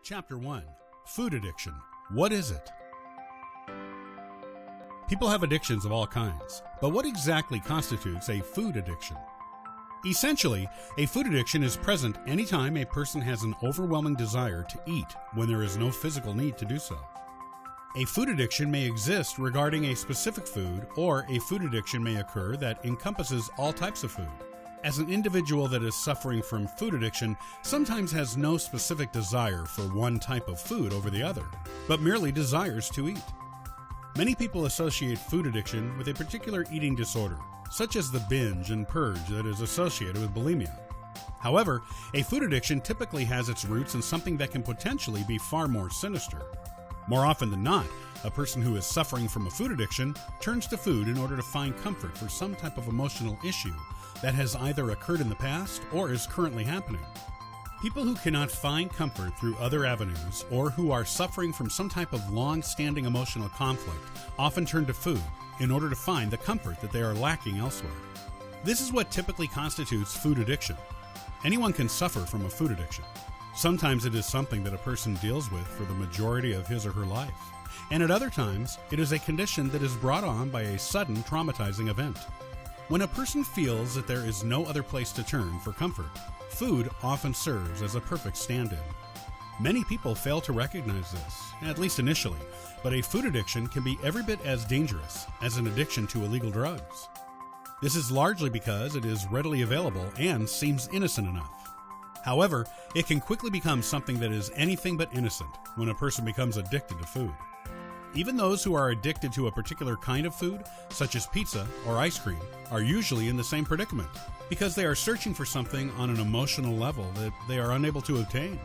Chapter 1. Food Addiction. What is it? People have addictions of all kinds, but what exactly constitutes a food addiction? Essentially, a food addiction is present anytime a person has an overwhelming desire to eat when there is no physical need to do so. A food addiction may exist regarding a specific food, or a food addiction may occur that encompasses all types of food, as an individual that is suffering from food addiction sometimes has no specific desire for one type of food over the other, but merely desires to eat. Many people associate food addiction with a particular eating disorder, such as the binge and purge that is associated with bulimia. However, a food addiction typically has its roots in something that can potentially be far more sinister. More often than not, a person who is suffering from a food addiction turns to food in order to find comfort for some type of emotional issue that has either occurred in the past or is currently happening. People who cannot find comfort through other avenues or who are suffering from some type of long-standing emotional conflict often turn to food in order to find the comfort that they are lacking elsewhere. This is what typically constitutes food addiction. Anyone can suffer from a food addiction. Sometimes it is something that a person deals with for the majority of his or her life, and at other times it is a condition that is brought on by a sudden traumatizing event. When a person feels that there is no other place to turn for comfort, food often serves as a perfect stand-in. Many people fail to recognize this, at least initially, but a food addiction can be every bit as dangerous as an addiction to illegal drugs. This is largely because it is readily available and seems innocent enough. However, it can quickly become something that is anything but innocent when a person becomes addicted to food. Even those who are addicted to a particular kind of food, such as pizza or ice cream, are usually in the same predicament because they are searching for something on an emotional level that they are unable to obtain.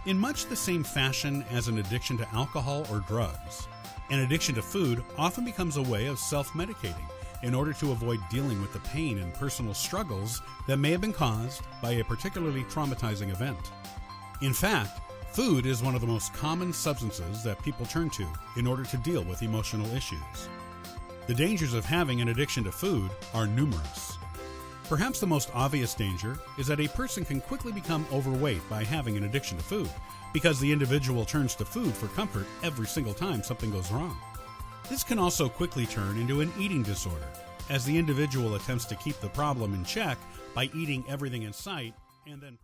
In much the same fashion as an addiction to alcohol or drugs, an addiction to food often becomes a way of self-medicating in order to avoid dealing with the pain and personal struggles that may have been caused by a particularly traumatizing event. In fact, food is one of the most common substances that people turn to in order to deal with emotional issues. The dangers of having an addiction to food are numerous. Perhaps the most obvious danger is that a person can quickly become overweight by having an addiction to food, because the individual turns to food for comfort every single time something goes wrong. This can also quickly turn into an eating disorder, as the individual attempts to keep the problem in check by eating everything in sight and then